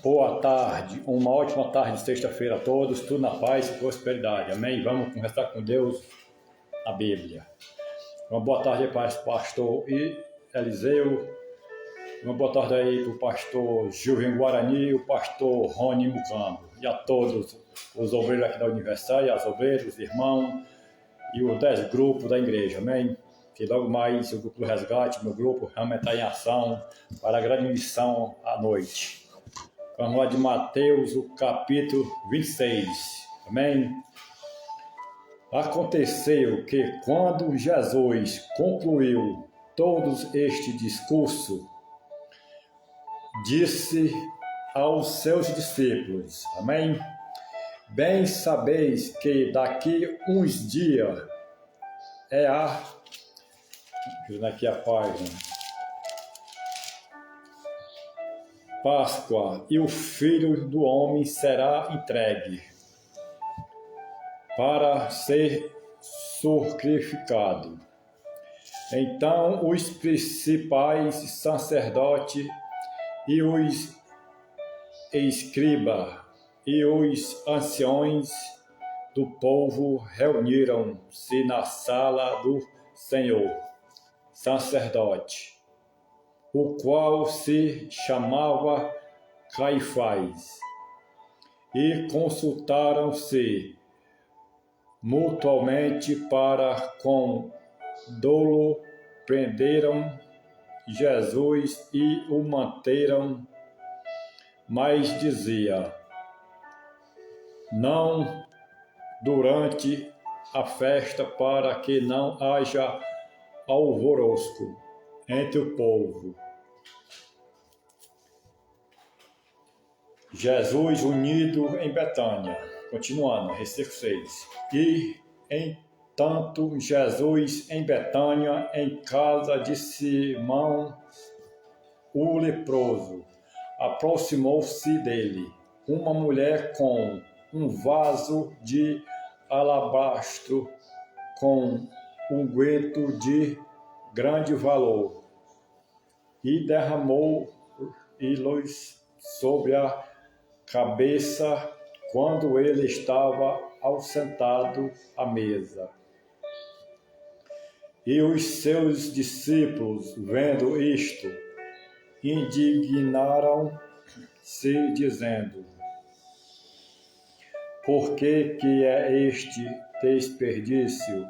Boa tarde, uma ótima tarde de sexta-feira a todos, tudo na paz e prosperidade, amém? Vamos conversar com Deus na Bíblia. Uma boa tarde aí para o pastor Eliseu, uma boa tarde aí para o pastor Gilvin Guarani e o pastor Rony Mucambo, e a todos os obreiros aqui da Universal, as obreiros, os irmãos e os 10 grupos da igreja, amém? Que logo mais o grupo do resgate, meu grupo, realmente está em ação para a grande missão à noite. Vamos lá de Mateus, o capítulo 26, amém? Aconteceu que quando Jesus concluiu todo este discurso, disse aos seus discípulos, amém? Bem sabeis que daqui uns dias aqui a página, Páscoa, e o Filho do Homem será entregue para ser sacrificado. Então os principais sacerdotes e os escribas e os anciões do povo reuniram-se na sala do Senhor sacerdote, o qual se chamava Caifás, e consultaram-se mutuamente para com dolo prenderam Jesus e o manteram, mas dizia, não durante a festa, para que não haja alvoroço entre o povo. Jesus unido em Betânia, continuando, versículo 6. E, entanto, Jesus em Betânia, em casa de Simão, o leproso, aproximou-se dele uma mulher com um vaso de alabastro com unguento de grande valor, e derramou-lhes sobre a cabeça quando ele estava assentado à mesa. E os seus discípulos, vendo isto, indignaram-se, dizendo, por que é este desperdício?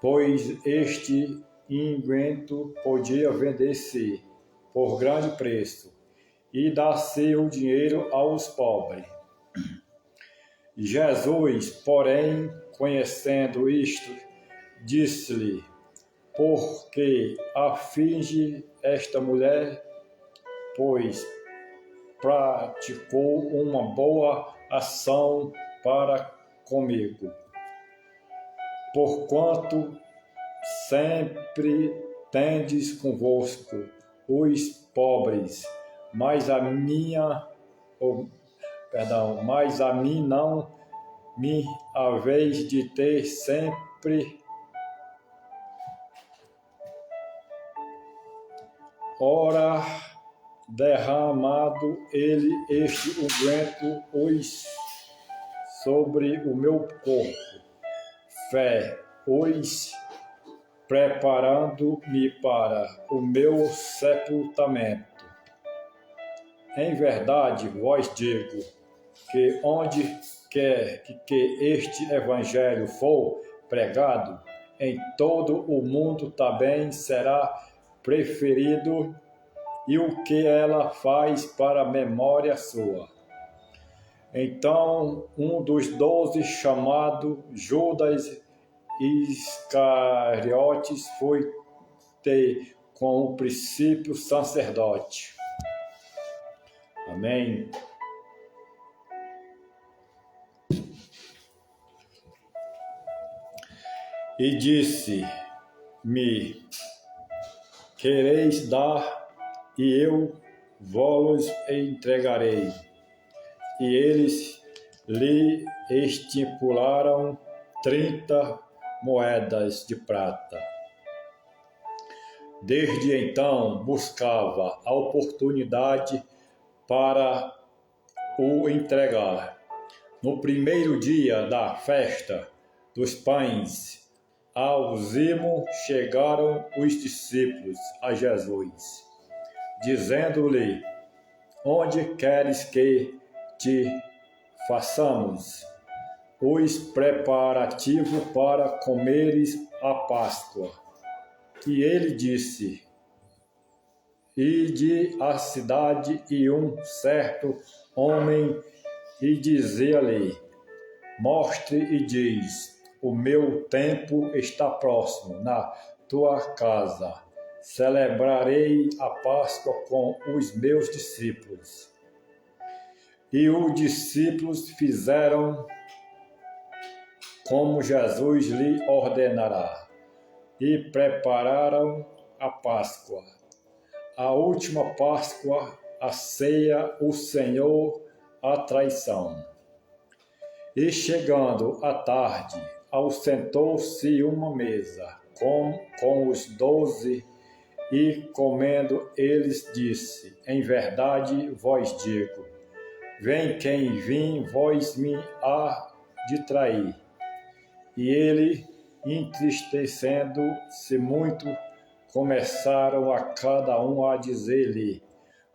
Pois este unguento podia vender-se por grande preço e dar-se o dinheiro aos pobres. Jesus, porém, conhecendo isto, disse-lhe, por que aflige esta mulher? Pois praticou uma boa ação para comigo. Porquanto sempre tendes convosco os pobres, mas a mim não me haveis de ter sempre. Ora, derramado ele este unguento sobre o meu corpo, fé, preparando-me para o meu sepultamento. Em verdade vos digo que onde quer que este evangelho for pregado, em todo o mundo também será preferido, e o que ela faz para memória sua. Então um dos 12, chamado Judas Iscariotes, foi ter com o princípio sacerdote. Amém. E disse-me, quereis dar, e eu vos entregarei. E eles lhe estipularam 30 moedas de prata. Desde então buscava a oportunidade para o entregar. No primeiro dia da festa dos pães, ao zimo chegaram os discípulos a Jesus, dizendo-lhe: onde queres que te façamos os preparativos para comeres a Páscoa? E ele disse: ide à cidade, e um certo homem e dizia-lhe: mostre e diz: o meu tempo está próximo, na tua casa celebrarei a Páscoa com os meus discípulos. E os discípulos fizeram como Jesus lhe ordenara, e prepararam a Páscoa. A última Páscoa, a ceia, o Senhor, a traição. E chegando à tarde, assentou-se uma mesa com os 12, e comendo eles disse: em verdade vos digo, vem quem vim, vós me há de trair. E ele, entristecendo-se muito, começaram a cada um a dizer-lhe: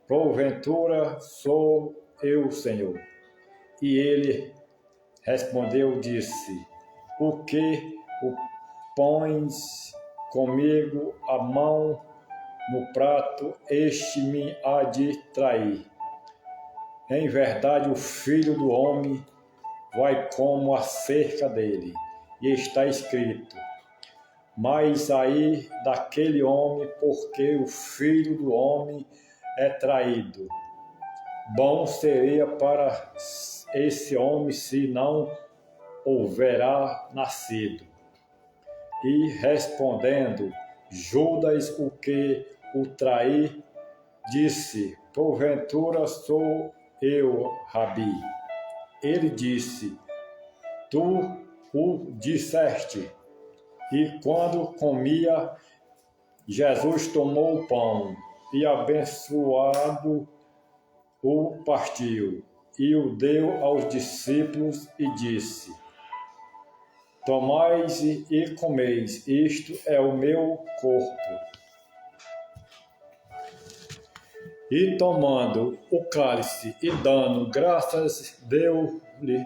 porventura sou eu, Senhor. E ele respondeu, disse: o que o pões comigo a mão no prato, este me há de trair. Em verdade, o Filho do Homem vai como acerca dele, e está escrito: mas aí daquele homem, porque o Filho do Homem é traído. Bom seria para esse homem se não houvera nascido. E respondendo, Judas, o que o traí, disse: porventura sou eu, Rabi. Ele disse: tu o disseste. E quando comia, Jesus tomou o pão e, abençoado, o partiu e o deu aos discípulos e disse: tomais e comeis, isto é o meu corpo. E tomando o cálice e dando graças, deu-lhe,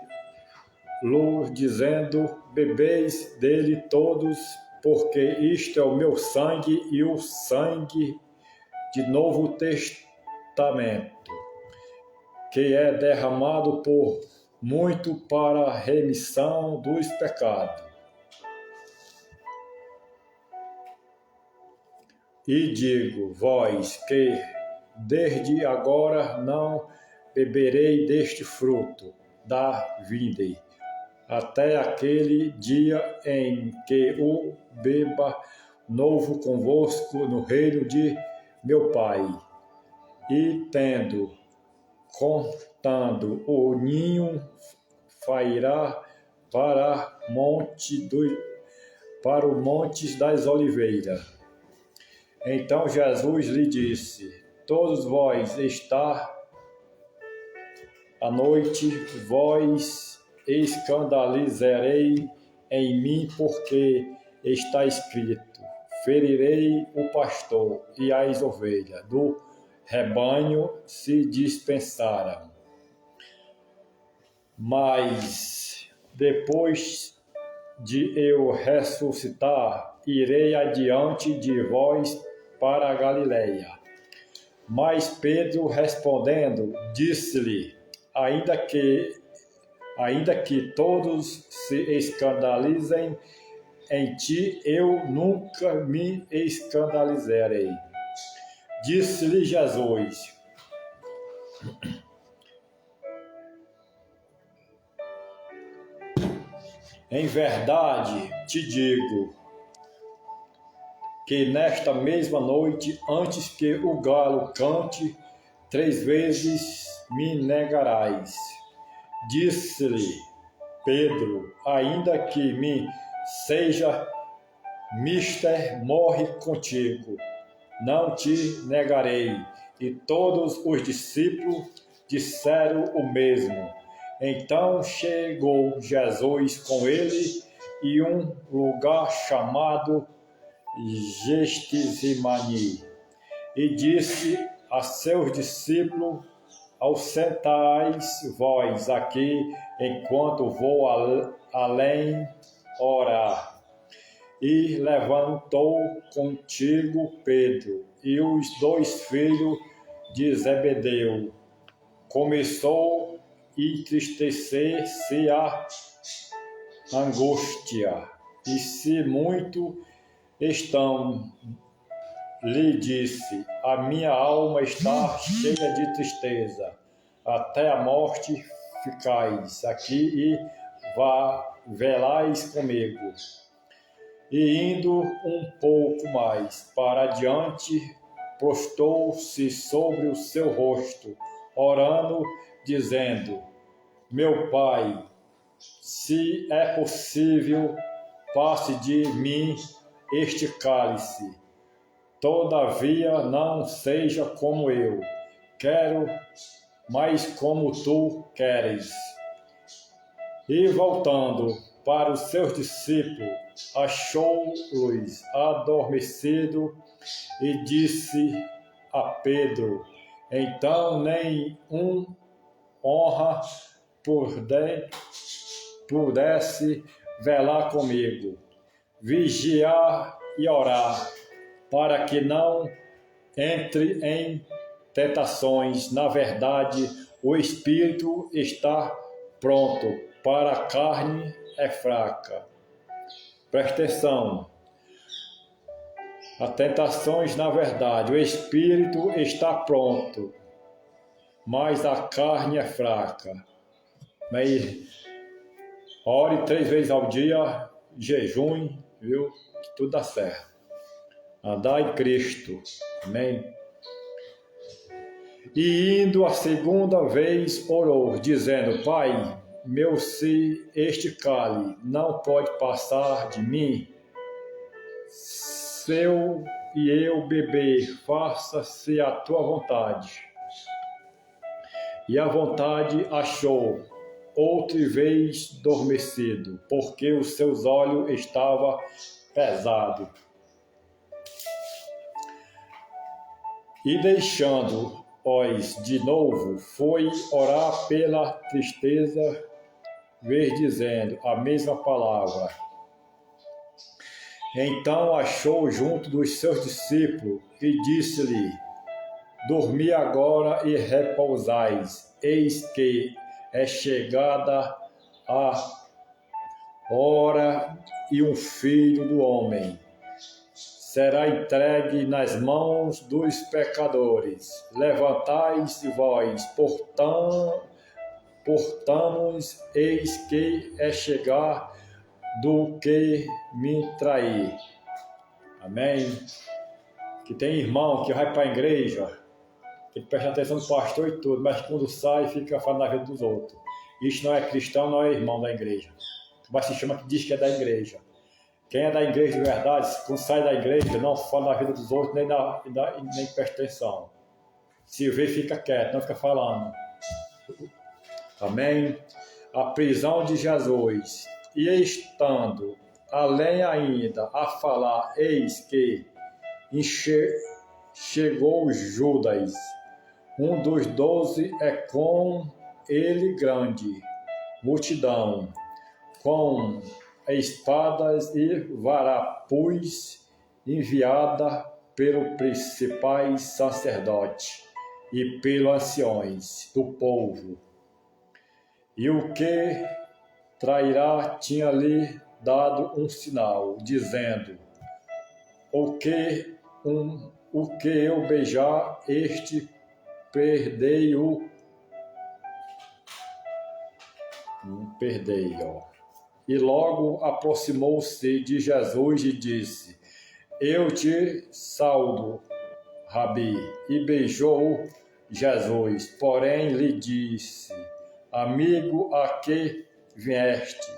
dizendo: bebeis dele todos, porque isto é o meu sangue, e o sangue de Novo Testamento, que é derramado por muito para a remissão dos pecados. E digo vós que desde agora não beberei deste fruto da vide, até aquele dia em que o beba novo convosco no reino de meu Pai. E tendo contando o ninho, sairá para o monte das Oliveiras. Então Jesus lhe disse: todos vós está à noite, vós escandalizarei em mim, porque está escrito: ferirei o pastor, e as ovelhas do rebanho se dispersaram. Mas depois de eu ressuscitar, irei adiante de vós para a Galileia. Mas Pedro respondendo, disse-lhe: ainda que todos se escandalizem em ti, eu nunca me escandalizarei. Disse-lhe Jesus: em verdade te digo que nesta mesma noite, antes que o galo cante, 3 vezes me negarás. Disse-lhe Pedro: ainda que me seja mister morre contigo, não te negarei. E todos os discípulos disseram o mesmo. Então chegou Jesus com ele em um lugar chamado Getsemane e disse a seus discípulos: Aussentais vós aqui, enquanto vou além orar. E levantou contigo Pedro e os 2 filhos de Zebedeu. Começou a entristecer-se a angústia, e se muito estão, lhe disse: a minha alma está cheia de tristeza, até a morte ficais aqui e velais comigo. E indo um pouco mais para adiante, prostou-se sobre o seu rosto, orando, dizendo: meu Pai, se é possível, passe de mim este cálice. Todavia não seja como eu quero, mas como tu queres. E voltando para os seus discípulos, achou-os adormecido e disse a Pedro: então nem honra pudesse velar comigo, vigiar e orar, para que não entre em tentações. Na verdade, o espírito está pronto, para a carne é fraca. Presta atenção. As tentações, na verdade, o espírito está pronto, mas a carne é fraca. Mas ore 3 vezes ao dia, jejum, viu? Que tudo dá certo. Andar em Cristo. Amém? E indo a segunda vez, orou, dizendo: Pai, meu, se este cálice não pode passar de mim, se eu beber, faça-se a tua vontade. E a vontade achou outra vez adormecido, porque os seus olhos estavam pesados. E deixando-os de novo, foi orar pela tristeza, dizendo a mesma palavra. Então achou junto dos seus discípulos e disse-lhe: dormi agora e repousais, eis que é chegada a hora e o Filho do Homem será entregue nas mãos dos pecadores. Levantai-vos vós, portamos, eis que é chegar do que me trair. Amém? Que tem irmão que vai para a igreja, tem que prestar atenção no pastor e tudo, mas quando sai fica falando na vida dos outros. Isso não é cristão, não é irmão da igreja. Mas se chama que diz que é da igreja. Quem é da igreja de verdade, quando sai da igreja, não fala na vida dos outros, nem presta atenção. Se vê, fica quieto, não fica falando. Amém? A prisão de Jesus. E estando além ainda a falar, eis que chegou Judas, um dos 12, é com ele grande multidão, com espadas e varapus, enviada pelo principais sacerdote e pelos anciões do povo. E o que trairá tinha-lhe dado um sinal, dizendo: o que eu beijar, este perdei-o. E logo aproximou-se de Jesus e disse: eu te saúdo, Rabi. E beijou Jesus, porém lhe disse: amigo, a que vieste?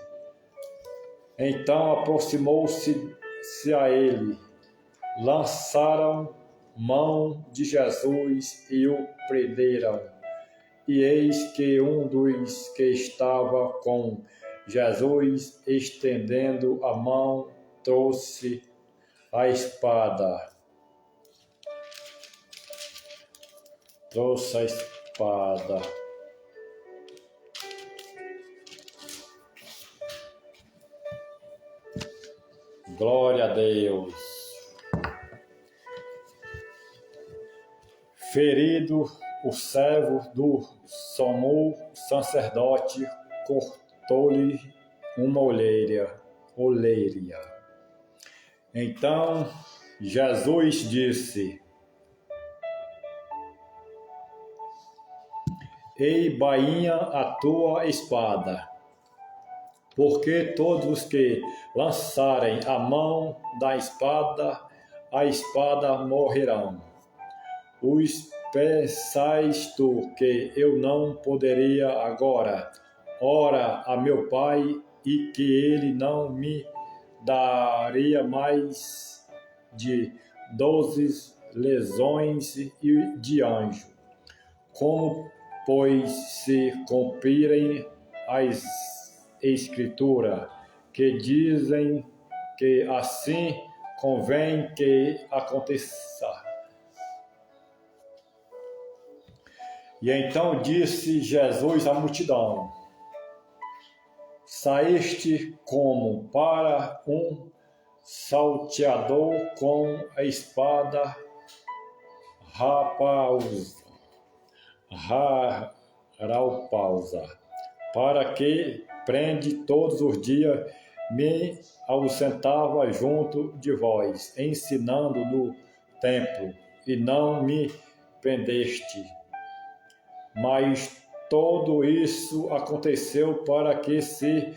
Então aproximou-se a ele, mão de Jesus e o prenderam. E eis que um dos que estava com Jesus, estendendo a mão, trouxe a espada. Glória a Deus. Ferido, o servo do sumo sacerdote cortou-lhe uma olheira. Então Jesus disse: Ei, bainha a tua espada, porque todos os que lançarem a mão da espada, a espada morrerão. Os pensais tu que eu não poderia agora orar a meu Pai e que ele não me daria mais de 12 legiões de anjo? Como, pois, se cumprirem as Escrituras, que dizem que assim convém que aconteça. E então disse Jesus à multidão: Saíste como para um salteador com a espada rapausa, para que prende todos os dias me ausentava junto de vós, ensinando no templo, e não me prendeste. Mas tudo isso aconteceu para que se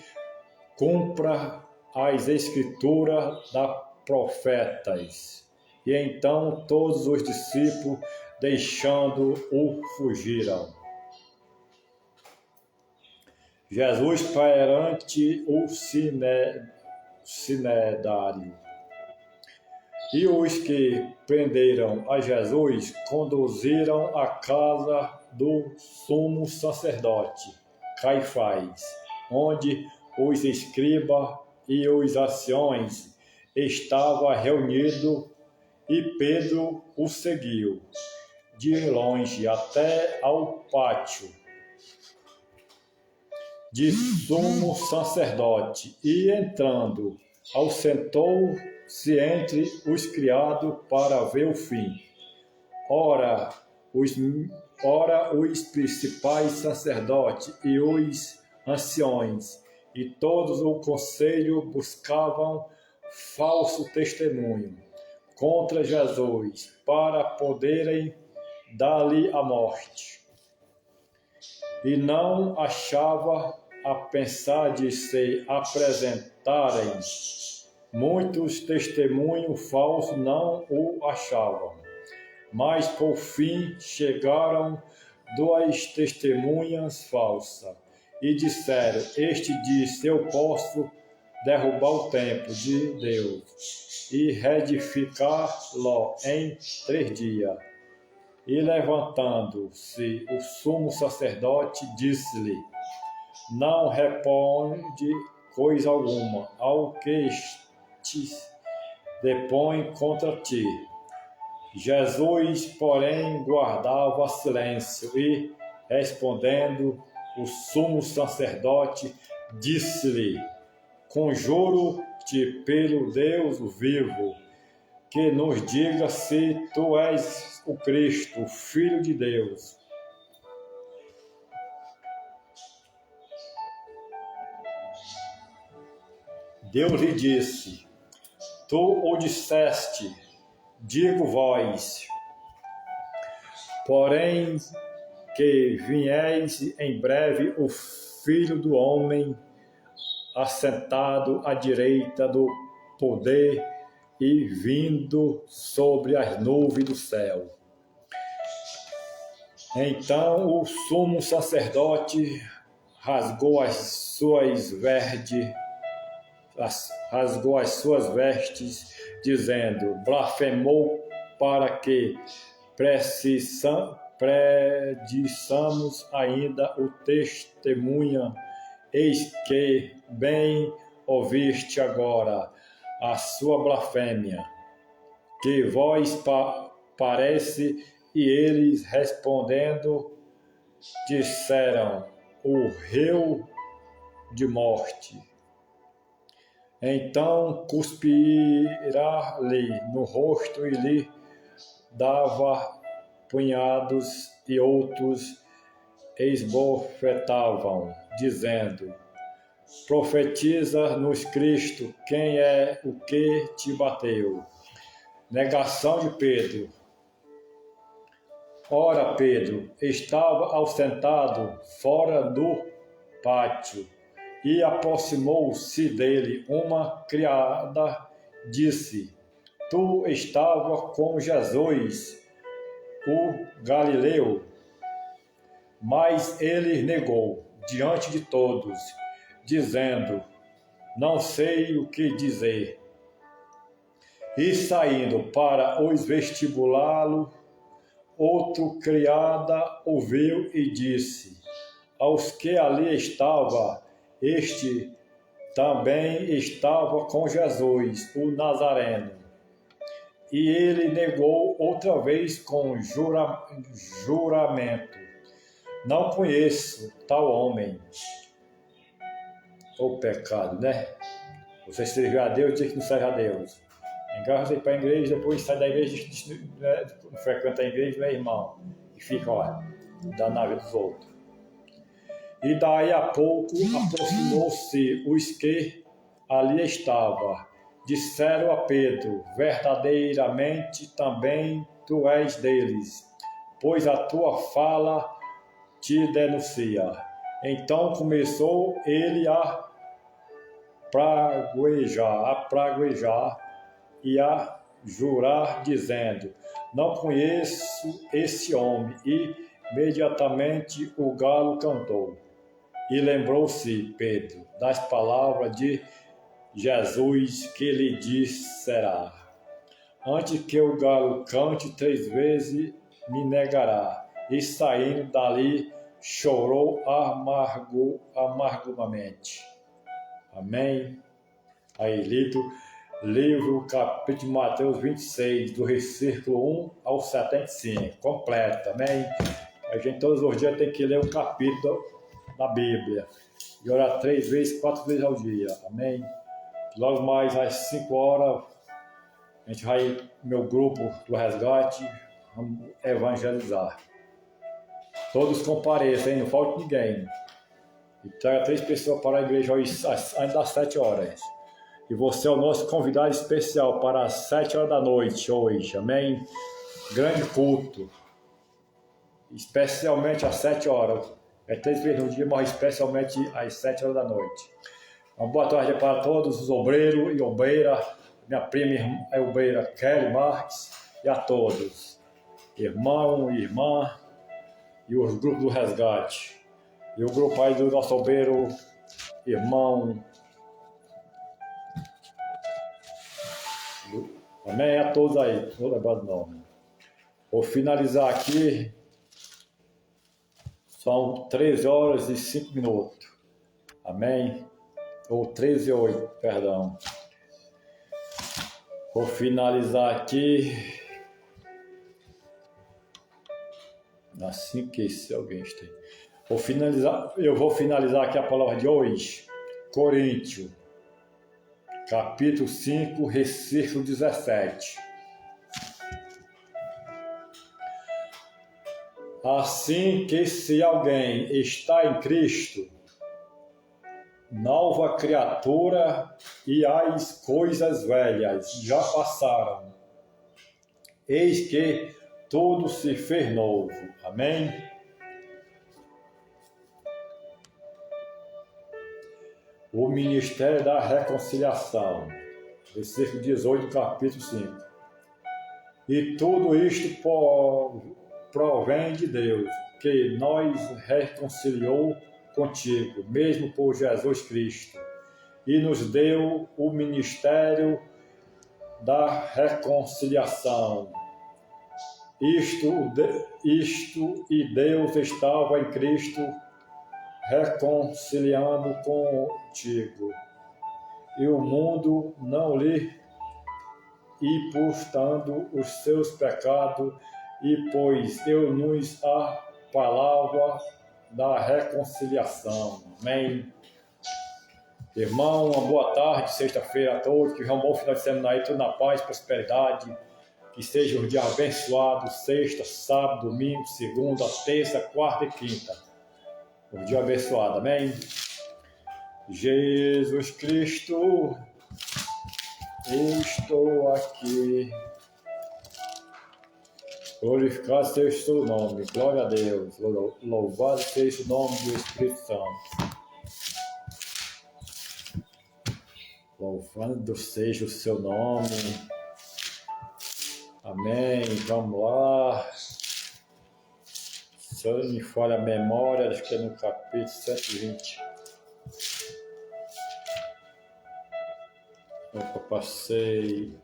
cumpra as Escrituras das profetas. E então todos os discípulos, deixando-o, fugiram. Jesus perante o sinédrio. E os que prenderam a Jesus conduziram à casa do sumo sacerdote Caifás, onde os escribas e os anciões estavam reunidos, e Pedro o seguiu de longe até ao pátio de sumo sacerdote, e entrando, assentou-se entre os criados para ver o fim. Ora, os principais sacerdotes e os anciões e todos o conselho buscavam falso testemunho contra Jesus, para poderem dar-lhe a morte. E não achava a pensar de se apresentarem. Muitos testemunhos falsos não o achavam. Mas por fim chegaram 2 testemunhas falsas e disseram: Este disse: Eu posso derrubar o templo de Deus e reedificá-lo em 3 dias. E levantando-se o sumo sacerdote, disse-lhe: Não responde coisa alguma ao que te depõe contra ti. Jesus, porém, guardava silêncio e, respondendo, o sumo sacerdote disse-lhe: Conjuro-te pelo Deus vivo, que nos diga se tu és o Cristo, o Filho de Deus. Deus lhe disse: Tu o disseste, digo vós. Porém, que viéis em breve o Filho do Homem, assentado à direita do poder e vindo sobre as nuvens do céu. Então o sumo sacerdote rasgou as suas vestes, dizendo: Blasfemou para que prediçamos ainda o testemunha. Eis que bem ouviste agora a sua blasfêmia, que vós parece, e eles respondendo disseram: o réu de morte. Então cuspira-lhe no rosto e lhe dava punhados, e outros esbofetavam, dizendo: profetiza-nos Cristo, quem é o que te bateu? Negação de Pedro. Ora, Pedro estava assentado fora do pátio, e aproximou-se dele uma criada, disse: tu estava com Jesus, o Galileu. Mas ele negou diante de todos, dizendo: não sei o que dizer. E saindo para os vestibulá-lo, outro criada ouviu e disse aos que ali estava: este também estava com Jesus, o Nazareno. E ele negou outra vez com juramento: não conheço tal homem. O pecado, né? Você serve a Deus, diz que não serve a Deus. Engarra você para a igreja, depois sai da igreja, não frequenta a igreja, não é irmão. E fica, olha, dando na vida dos outros. E daí a pouco aproximou-se os que ali estavam. Disseram a Pedro: verdadeiramente também tu és deles, pois a tua fala te denuncia. Então começou ele a praguejar e a jurar, dizendo: não conheço esse homem. E imediatamente o galo cantou. E lembrou-se Pedro das palavras de Jesus, que lhe dissera: antes que o galo cante 3 vezes, me negará. E saindo dali, chorou amargamente. Amém? Aí, livro, capítulo de Mateus 26, do versículo 1 ao 75, completo, amém? A gente todos os dias tem que ler um capítulo da Bíblia e orar 3 vezes, 4 vezes ao dia, amém? Logo mais às 5 horas, a gente vai, meu grupo do resgate, vamos evangelizar. Todos compareçam, não falta ninguém. E traga 3 pessoas para a igreja hoje, ainda às 7 horas. E você é o nosso convidado especial para as 7 horas da noite hoje, amém? Grande culto, especialmente às 7 horas. É 3 vezes no dia, mas especialmente às 7 horas da noite. Uma boa tarde para todos os obreiros e obreiras, minha prima é obreira Kelly Marques, e a todos, irmão e irmã, e os grupos do resgate. E o grupo aí do nosso obreiro, irmão. Amém? A todos aí, vou lembrar do nome. Vou finalizar aqui. São 13 horas e 5 minutos. Amém? Ou 13 e 8, perdão. Vou finalizar aqui. Assim que se alguém está. Eu vou finalizar aqui a palavra de hoje. Coríntios, capítulo 5, versículo 17. Assim que se alguém está em Cristo, nova criatura, e as coisas velhas já passaram. Eis que tudo se fez novo. Amém? O ministério da reconciliação. Versículo 18, capítulo 5. E tudo isto provém de Deus, que nos reconciliou contigo, mesmo por Jesus Cristo, e nos deu o ministério da reconciliação, Isto e Deus estava em Cristo reconciliando contigo, e o mundo não lhe imputando os seus pecados, e pois eu nos a palavra da reconciliação. Amém. Irmão, uma boa tarde, sexta-feira a todos, que um bom final de semana aí, tudo na paz, prosperidade, que seja um dia abençoado, sexta, sábado, domingo, segunda, terça, quarta e quinta. Um dia abençoado, amém? Jesus Cristo, estou aqui. Glorificado seja o seu nome, glória a Deus, louvado seja o nome do Espírito Santo. Louvado seja o seu nome. Amém. Vamos lá. Se eu me falha a memória, acho que é no capítulo 120. Opa, passei.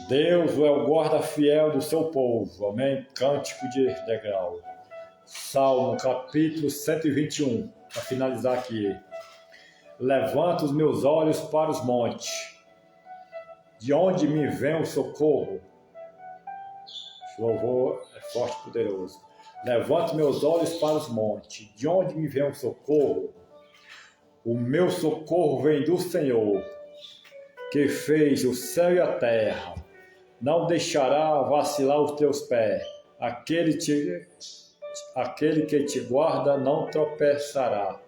Deus é o guarda fiel do seu povo. Amém? Cântico de degrau. Salmo, capítulo 121. Para finalizar aqui. Levanto os meus olhos para os montes. De onde me vem o socorro? O louvor é forte e poderoso. Levanto meus olhos para os montes. De onde me vem o socorro? O meu socorro vem do Senhor, que fez o céu e a terra. Não deixará vacilar os teus pés. Aquele que te guarda não tropeçará.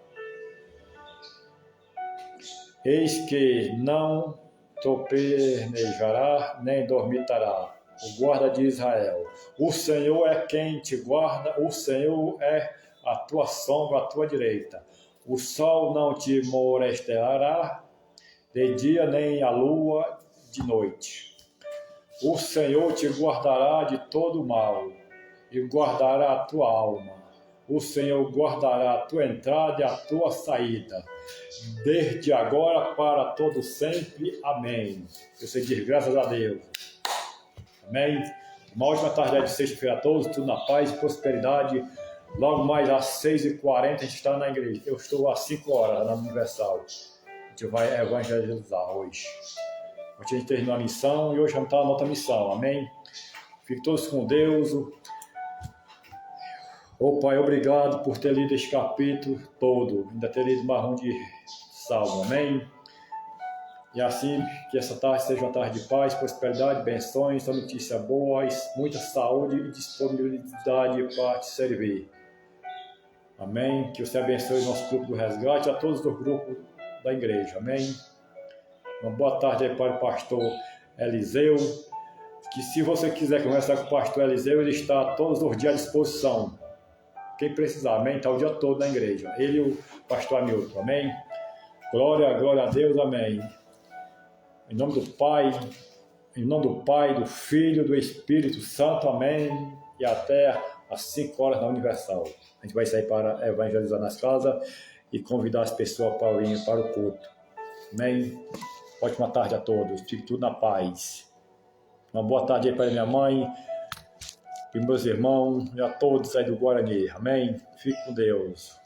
Eis que não tropeçará, nem dormitará. O guarda de Israel. O Senhor é quem te guarda, o Senhor é a tua sombra, a tua direita. O sol não te molestará de dia, nem a lua de noite. O Senhor te guardará de todo mal e guardará a tua alma. O Senhor guardará a tua entrada e a tua saída, desde agora para todo sempre. Amém. Você diz graças a Deus. Amém. Uma ótima tarde de sexta-feira a todos, tudo na paz e prosperidade. Logo mais às 6h40 a gente está na igreja. Eu estou às 5 horas na Universal. A gente vai evangelizar hoje. A gente terminou a missão e hoje vamos estar na outra missão, amém? Fiquem todos com Deus. Ô Pai, obrigado por ter lido este capítulo todo, ainda ter lido mais um de Salmo, amém? E assim, que essa tarde seja uma tarde de paz, prosperidade, bênçãos, notícias boas, muita saúde e disponibilidade para te servir. Amém? Que você abençoe o nosso grupo do resgate, a todos os grupos da igreja, amém? Uma boa tarde aí para o pastor Eliseu, que se você quiser conversar com o pastor Eliseu, ele está todos os dias à disposição. Quem precisar, amém? Está o dia todo na igreja. Ele e o pastor Hamilton, amém? Glória a Deus, amém. Em nome do Pai, do Filho, do Espírito Santo, amém. E até às 5 horas na Universal. A gente vai sair para evangelizar nas casas e convidar as pessoas para vir para o culto. Amém? Ótima tarde a todos, fique tudo na paz. Uma boa tarde aí para minha mãe e meus irmãos e a todos aí do Guarani. Amém? Fique com Deus.